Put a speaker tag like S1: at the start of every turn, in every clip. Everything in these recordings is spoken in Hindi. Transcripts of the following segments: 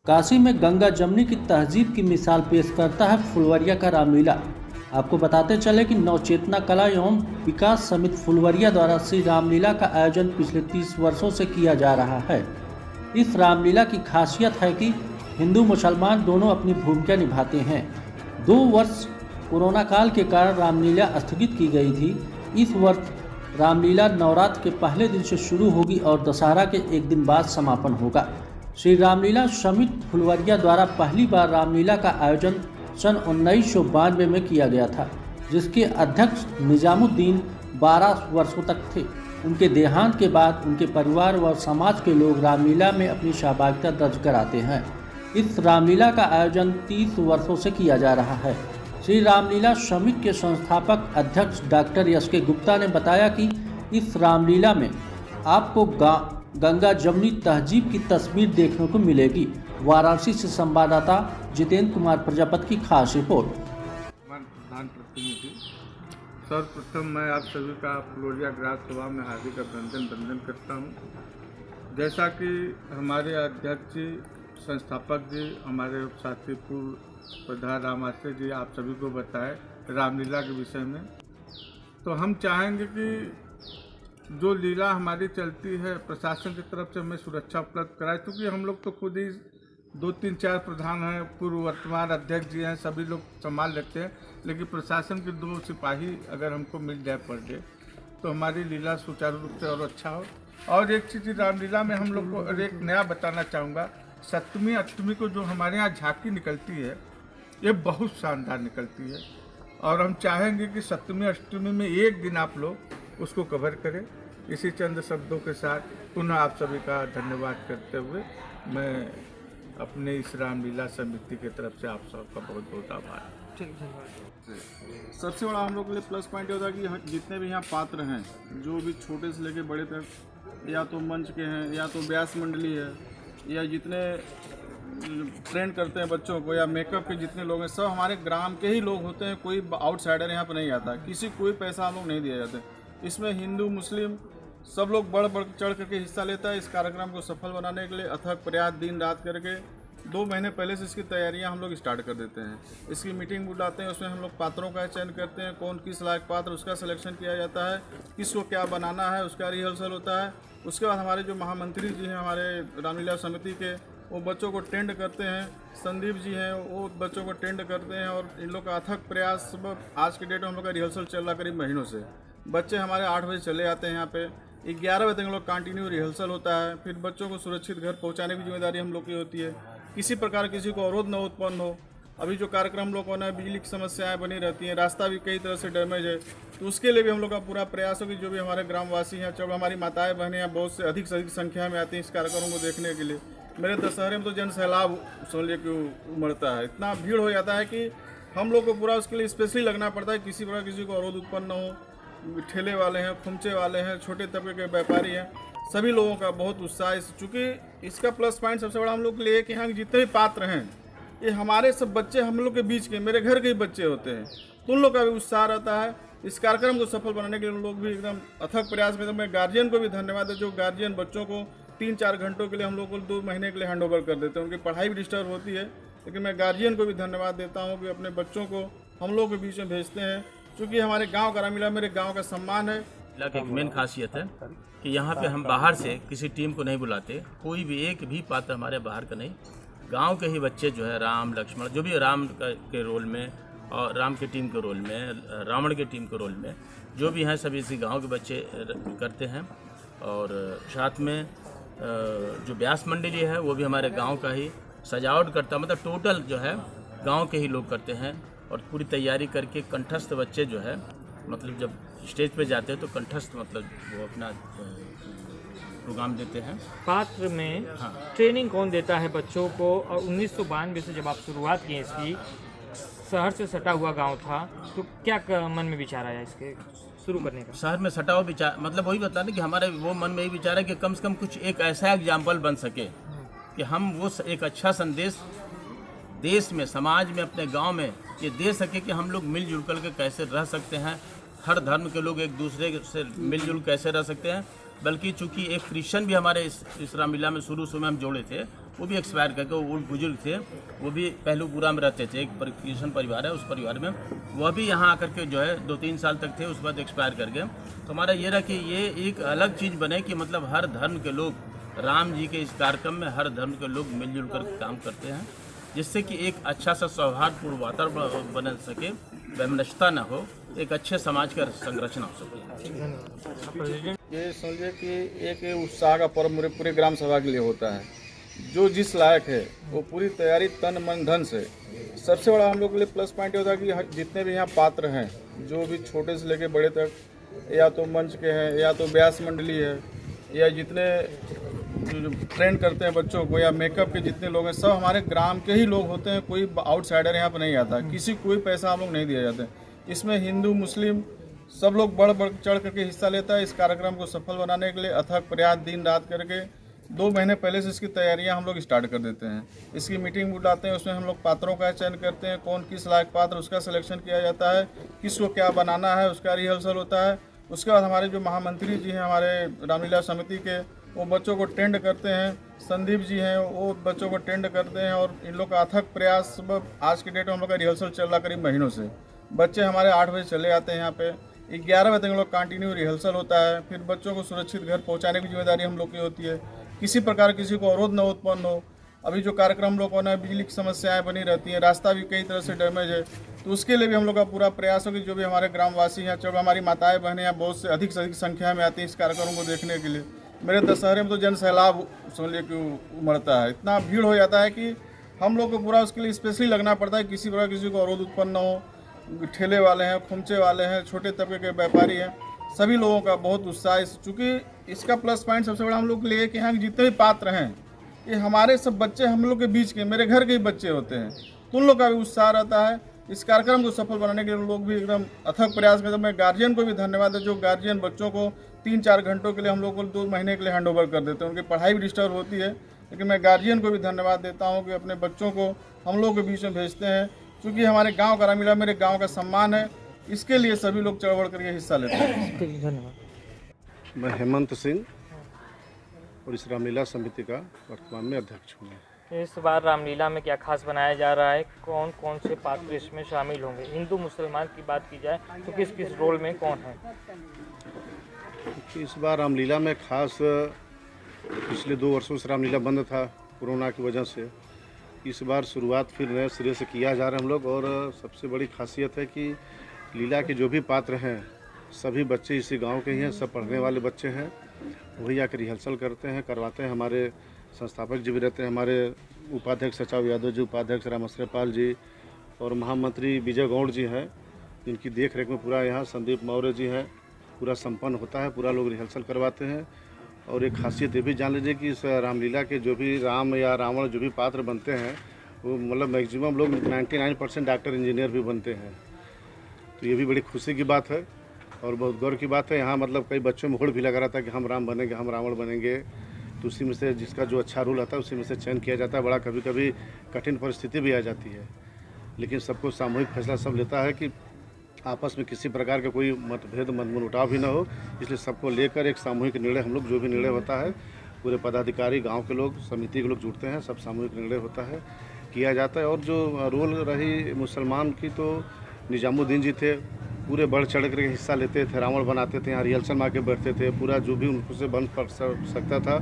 S1: काशी में गंगा जमनी की तहजीब की मिसाल पेश करता है फुलवरिया का रामलीला। आपको बताते चले कि नवचेतना कला एवं विकास समिति फुलवरिया द्वारा श्री रामलीला का आयोजन पिछले 30 वर्षों से किया जा रहा है। इस रामलीला की खासियत है कि हिंदू मुसलमान दोनों अपनी भूमिका निभाते हैं। 2 वर्ष कोरोना काल के कारण रामलीला स्थगित की गई थी। इस वर्ष रामलीला नवरात्र के पहले दिन से शुरू होगी और दशहरा के एक दिन बाद समापन होगा। श्री रामलीला समिति फुलवरिया द्वारा पहली बार रामलीला का आयोजन सन 1992 में किया गया था, जिसके अध्यक्ष निजामुद्दीन 12 वर्षों तक थे। उनके देहांत के बाद उनके परिवार व समाज के लोग रामलीला में अपनी सहभागिता दर्ज कराते हैं। इस रामलीला का आयोजन 30 वर्षों से किया जा रहा है। श्री रामलीला समिति के संस्थापक अध्यक्ष डॉक्टर एस के गुप्ता ने बताया कि इस रामलीला में आपको गंगा जमनी तहजीब की तस्वीर देखने को मिलेगी। वाराणसी से संवाददाता जितेंद्र कुमार प्रजापति की खास रिपोर्ट।
S2: प्रधान प्रतिनिधि, सर्वप्रथम मैं आप सभी का फुलवरिया ग्राम सभा में हार्दिक अभिनंदन करता हूं। जैसा कि हमारे अध्यक्ष जी, संस्थापक जी, हमारे साथी पूर्व प्रधान राम आश्रय जी आप सभी को बताए रामलीला के विषय में, तो हम चाहेंगे कि जो लीला हमारी चलती है प्रशासन की तरफ से हमें सुरक्षा उपलब्ध कराए, क्योंकि हम लोग तो खुद ही 2-3-4 प्रधान हैं, पूर्व वर्तमान अध्यक्ष जी हैं, सभी लोग संभाल लेते हैं, लेकिन प्रशासन के 2 सिपाही अगर हमको मिल जाए पर डे तो हमारी लीला सुचारू रूप से और अच्छा हो। और एक चीज़ रामलीला में हम लोग को एक नया बताना चाहूँगा, सप्तमी अष्टमी को जो हमारे यहाँ झांकी निकलती है ये बहुत शानदार निकलती है, और हम चाहेंगे कि सप्तमी अष्टमी में एक दिन आप लोग उसको कवर करें। इसी चंद शब्दों के साथ पुनः आप सभी का धन्यवाद करते हुए मैं अपने इस रामलीला समिति की तरफ से आप सबका बहुत बहुत आभार।
S3: ठीक, धन्यवाद।
S4: सबसे बड़ा हम लोग के लिए प्लस पॉइंट होता है कि जितने भी यहाँ पात्र हैं, जो भी छोटे से लेके बड़े तक, या तो मंच के हैं या तो व्यास मंडली है, या जितने ट्रेन करते हैं बच्चों को, या मेकअप के जितने लोग हैं, सब हमारे ग्राम के ही लोग होते हैं। कोई आउटसाइडर यहाँ पर नहीं आता, किसी कोई पैसा हम लोग नहीं दिया जाता। इसमें हिंदू मुस्लिम सब लोग बढ़ चढ़ करके हिस्सा लेता है। इस कार्यक्रम को सफल बनाने के लिए अथक प्रयास दिन रात करके 2 महीने पहले से इसकी तैयारियां हम लोग स्टार्ट कर देते हैं। इसकी मीटिंग बुलाते हैं, उसमें हम लोग पात्रों का चयन करते हैं, कौन किस लायक पात्र उसका सिलेक्शन किया जाता है, किसको क्या बनाना है उसका रिहर्सल होता है। उसके बाद हमारे जो महामंत्री जी हैं हमारे रामलीला समिति के, वो बच्चों को टेंड करते हैं। संदीप जी हैं वो बच्चों को टेंड करते हैं, और इन लोग का अथक प्रयास आज के डेट में हम लोग का रिहर्सल चल रहा करीब महीनों से। बच्चे हमारे 8 बजे चले आते हैं, यहाँ पे 11 बजे तक हम लोग कंटिन्यू रिहर्सल होता है। फिर बच्चों को सुरक्षित घर पहुँचाने की जिम्मेदारी हम लोग की होती है। किसी प्रकार किसी को अवरोध न उत्पन्न हो। अभी जो कार्यक्रम हम लोग को ना, बिजली की समस्याएं बनी रहती हैं, रास्ता भी कई तरह से डैमेज है, तो उसके लिए भी हम लोग का पूरा प्रयास हो कि जो भी हमारे ग्रामवासी हैं, चाहे हमारी माताएं बहनें हैं, बहुत से अधिक से अधिक संख्या में आती हैं इस कार्यक्रम को देखने के लिए। मेरे दशहरे में तो जन सैलाब समझिए कि उमड़ता है, इतना भीड़ हो जाता है कि हम लोग को पूरा उसके लिए स्पेशली लगना पड़ता है। किसी प्रकार किसी को अवरोध उत्पन्न न हो। ठेले वाले हैं, खुमचे वाले हैं, छोटे तबके के व्यापारी हैं, सभी लोगों का बहुत उत्साह है। चूँकि इसका प्लस पॉइंट सबसे बड़ा हम लोग के लिए कि यहाँ जितने भी पात्र हैं ये हमारे सब बच्चे हम लोग के बीच के, मेरे घर के ही बच्चे होते हैं, तो उन लोग का भी उत्साह रहता है। इस कार्यक्रम को सफल बनाने के लिए उन लोग भी एकदम अथक प्रयास करते हैं। मैं गार्जियन को भी धन्यवाद है, जो गार्जियन बच्चों को 3-4 घंटों के लिए हम लोग को 2 महीने के लिए हैंड ओवर कर देते हैं। उनकी पढ़ाई भी डिस्टर्ब होती है, लेकिन मैं गार्जियन को भी धन्यवाद देता हूँ कि अपने बच्चों को हम लोग के बीच में भेजते हैं। क्योंकि हमारे गांव का रामलीला मेरे गांव का सम्मान है।
S5: की मेन खासियत है कि यहाँ पे हम बाहर से किसी टीम को नहीं बुलाते, कोई भी एक भी पात्र हमारे बाहर का नहीं, गांव के ही बच्चे जो है राम लक्ष्मण जो भी राम के रोल में, और राम के टीम के रोल में, रावण के टीम के रोल में जो भी हैं सभी इसी गाँव के बच्चे करते हैं। और साथ में जो व्यास मंडली है वो भी हमारे गाँव का ही सजावट करता, मतलब टोटल जो है गाँव के ही लोग करते हैं। और पूरी तैयारी करके कंठस्थ बच्चे जो है, मतलब जब स्टेज पे जाते हैं तो कंठस्थ मतलब वो अपना प्रोग्राम देते हैं।
S3: पात्र में ट्रेनिंग कौन देता है बच्चों को? और 1992 से जब आप शुरुआत किए इसकी, शहर से सटा हुआ गांव था, तो क्या मन में विचार आया इसके शुरू करने का?
S5: शहर में सटा हुआ विचार मतलब वही बताना कि हमारे वो मन में यही विचार है कि कम से कम कुछ एक ऐसा एग्जाम्पल बन सके कि हम वो एक अच्छा संदेश देश में, समाज में, अपने गांव में ये दे सके कि हम लोग मिलजुल कर के कैसे रह सकते हैं। हर धर्म के लोग एक दूसरे से मिलजुल कैसे रह सकते हैं, बल्कि चूंकि एक क्रिश्चियन भी हमारे इस रामलीला में शुरू में हम जोड़े थे, वो भी एक्सपायर करके, वो बुजुर्ग थे, वो भी पहलूपुरा में रहते थे, एक क्रिश्चियन परिवार है, उस परिवार में वह भी यहाँ आकर के जो है 2-3 साल तक थे, उसके बाद एक्सपायर कर गए। तो हमारा ये रहा कि ये एक अलग चीज़ बने कि मतलब हर धर्म के लोग राम जी के इस कार्यक्रम में हर धर्म के लोग मिलजुल कर काम करते हैं, जिससे कि एक अच्छा सा सौहार्दपूर्ण वातावरण बन सके, वैमनस्यता न हो, एक अच्छे समाज का संरचना हो सके।
S4: ये समझिए कि एक उत्साह का पर्व पूरे ग्राम सभा के लिए होता है। जो जिस लायक है वो पूरी तैयारी तन मन धन से। सबसे बड़ा हम लोग के लिए प्लस पॉइंट होता है कि जितने भी यहाँ पात्र हैं, जो भी छोटे से लेके बड़े तक, या तो मंच के हैं, या तो व्यास मंडली है, या जितने ट्रेन करते हैं बच्चों को, या मेकअप के जितने लोग हैं, सब हमारे ग्राम के ही लोग होते हैं। कोई आउटसाइडर यहाँ पर नहीं आता, किसी कोई पैसा हम लोग नहीं दिया जाते। इसमें हिंदू मुस्लिम सब लोग बढ़ चढ़ करके हिस्सा लेता है। इस कार्यक्रम को सफल बनाने के लिए अथक प्रयास दिन रात करके 2 महीने पहले से इसकी तैयारियां हम लोग स्टार्ट कर देते हैं। इसकी मीटिंग बुलाते हैं, उसमें हम लोग पात्रों का चयन करते हैं, कौन किस लायक पात्र उसका सिलेक्शन किया जाता है, किसको क्या बनाना है, उसका रिहर्सल होता है। उसके बाद हमारे जो महामंत्री जी हैं हमारे रामलीला समिति के, वो बच्चों को टेंड करते हैं। संदीप जी हैं, वो बच्चों को टेंड करते हैं। और इन लोग का अथक प्रयास, आज के डेट में हम लोग का रिहर्सल चल रहा करीब महीनों से। बच्चे हमारे 8 बजे चले आते हैं यहाँ पे, 11 बजे तक हम लोग कंटिन्यू रिहर्सल होता है। फिर बच्चों को सुरक्षित घर पहुँचाने की जिम्मेदारी हम लोग की होती है। किसी प्रकार किसी को अवरोध न उत्पन्न हो। अभी जो कार्यक्रम हम लोग होना है, बिजली की समस्याएं बनी रहती हैं, रास्ता भी कई तरह से डैमेज है, तो उसके लिए भी हम लोग का पूरा प्रयास हो कि जो भी हमारे ग्रामवासी हैं, चाहे हमारी माताएं बहनें यहाँ बहुत से अधिक संख्या में आती हैं इस कार्यक्रम को देखने के लिए। मेरे दशहरे में तो जन सैलाब समझिए कि उमड़ता है, इतना भीड़ हो जाता है कि हम लोग को पूरा उसके लिए स्पेशली लगना पड़ता है। किसी प्रकार किसी को अवरोध उत्पन्न न हो। ठेले वाले हैं, खुमचे वाले हैं, छोटे तबके के व्यापारी हैं, सभी लोगों का बहुत उत्साह। चूँकि इसका प्लस पॉइंट सबसे बड़ा हम लोग के लिए कि यहाँ जितने भी पात्र हैं, ये हमारे सब बच्चे हम लोग के बीच के, मेरे घर के ही बच्चे होते हैं, तो उन लोग का भी उत्साह रहता है। इस कार्यक्रम को सफल बनाने के लिए लोग भी एकदम अथक प्रयास करते हैं। मैं गार्जियन को भी धन्यवाद है, जो गार्जियन बच्चों को 3-4 घंटों के लिए हम लोग को 2 महीने के लिए हैंड ओवर कर देते हैं। उनकी पढ़ाई भी डिस्टर्ब होती है, लेकिन मैं गार्जियन को भी धन्यवाद देता हूँ कि अपने बच्चों को हम लोग के बीच में भेजते हैं। चूँकि हमारे गाँव का रामलीला मेरे गाँव का सम्मान है, इसके लिए सभी लोग चढ़ बढ़ करके हिस्सा लेते हैं।
S3: धन्यवाद।
S6: मैं हेमंत सिंह और इस रामलीला समिति का वर्तमान में अध्यक्ष हूँ।
S3: इस बार रामलीला में क्या खास बनाया जा रहा है? कौन कौन से पात्र इसमें शामिल होंगे? हिंदू मुसलमान की बात की जाए तो किस किस रोल में कौन है?
S6: इस बार रामलीला में खास पिछले 2 वर्षों से रामलीला बंद था कोरोना की वजह से। इस बार शुरुआत फिर नए सिरे से किया जा रहा है हम लोग। और सबसे बड़ी खासियत है कि लीला के जो भी पात्र हैं सभी बच्चे इसी गांव के ही हैं, सब पढ़ने वाले बच्चे हैं। वही आकर रिहर्सल करते हैं, करवाते हैं। हमारे संस्थापक जी भी रहते हैं, हमारे उपाध्यक्ष सचाव यादव जी, उपाध्यक्ष रामश्री पाल जी और महामंत्री विजय गौड़ जी हैं, जिनकी देख रेख में पूरा यहाँ संदीप मौर्य जी हैं, पूरा संपन्न होता है। पूरा लोग रिहर्सल करवाते हैं। और एक खासियत ये भी जान लीजिए कि इस रामलीला के जो भी राम या रावण जो भी पात्र बनते हैं, वो मतलब मैक्सिमम लोग 99% डॉक्टर इंजीनियर भी बनते हैं। तो ये भी बड़ी खुशी की बात है और बहुत गौरव की बात है। यहाँ मतलब कई बच्चों में होड़ भी लगा रहा था कि हम राम बनेंगे, हम रावण बनेंगे। तो उसी में से जिसका जो अच्छा रोल आता है उसी में से चयन किया जाता है। बड़ा कभी कभी कठिन परिस्थिति भी आ जाती है, लेकिन सबको सामूहिक फैसला सब लेता है कि आपस में किसी प्रकार का कोई मतभेद मनमुटाव भी ना हो। इसलिए सबको लेकर एक सामूहिक निर्णय, हम लोग जो भी निर्णय होता है, पूरे पदाधिकारी, गांव के लोग, समिति के लोग जुड़ते हैं, सब सामूहिक निर्णय होता है, किया जाता है। और जो रोल रही मुसलमान की, तो निजामुद्दीन जी थे, पूरे बढ़ चढ़ कर हिस्सा लेते थे, रावण बनाते थे, यहाँ रिहर्सल में आके बैठते थे। पूरा जो भी उनको से बन पड़ सकता था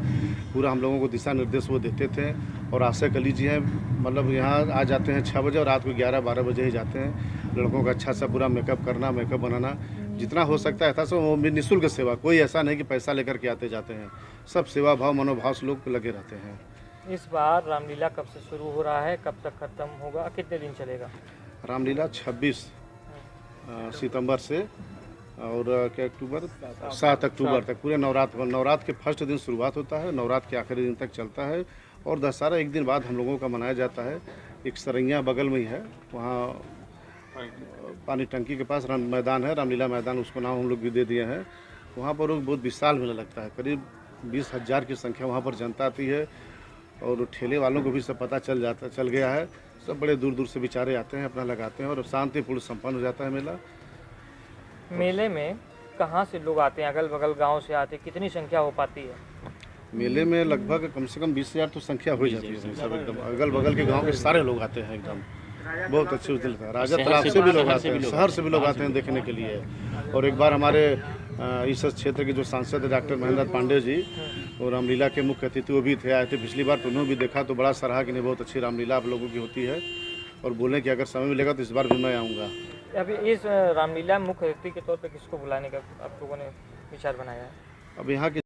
S6: पूरा हम लोगों को दिशा निर्देश वो देते थे। और आशा कर लीजिए मतलब यहाँ आ जाते हैं 6 बजे और रात को 11-12 बजे ही जाते हैं। लड़कों का अच्छा सा पूरा मेकअप करना, मेकअप बनाना, जितना हो सकता है था सो वो निःशुल्क सेवा। कोई ऐसा नहीं कि पैसा लेकर के आते जाते हैं, सब सेवा भाव मनोभाव से लोग लगे रहते हैं।
S3: इस बार रामलीला कब से शुरू हो रहा है, कब तक खत्म होगा, कितने दिन चलेगा?
S6: रामलीला 26 सितंबर से और क्या अक्टूबर 7 अक्टूबर तक पूरे नवरात्र के फर्स्ट दिन शुरुआत होता है, नवरात्र के आखिरी दिन तक चलता है। और दशहरा एक दिन बाद हम लोगों का मनाया जाता है। एक सरैया बगल में ही है, वहाँ पानी टंकी के पास मैदान है, रामलीला मैदान, उसको नाम हम लोग भी दे दिए हैं। वहाँ पर बहुत विशाल मेला लगता है, करीब 20,000 की संख्या वहाँ पर जनता आती है। और ठेले वालों को भी सब पता चल गया है, सब बड़े दूर दूर से बेचारे आते हैं, अपना लगाते हैं और शांतिपूर्ण संपन्न हो जाता है मेला।
S3: मेले में कहाँ से लोग आते हैं, अगल बगल गांव से आते हैं, कितनी संख्या हो पाती है?
S6: मेले में लगभग कम से कम 20,000 तो संख्या हो जाती है सब एकदम। अगल बगल के गांव के सारे लोग आते हैं एकदम, बहुत अच्छे होते हैं। राजा तालाब से भी लोग आते हैं, शहर से भी लोग आते हैं देखने के लिए। और एक बार हमारे इस क्षेत्र के जो सांसद है डॉक्टर महेंद्र पांडे जी और रामलीला के मुख्य अतिथि वो भी थे, आए थे पिछली बार, तो उन्होंने भी देखा तो बड़ा सराहा कि नहीं बहुत अच्छी रामलीला आप लोगों की होती है, और बोले कि अगर समय मिलेगा तो इस बार भी मैं आऊँगा।
S3: अभी इस रामलीला मुख्य अतिथि के तौर पर किसको बुलाने का आप लोगों ने विचार बनाया है?
S6: अब यहाँ के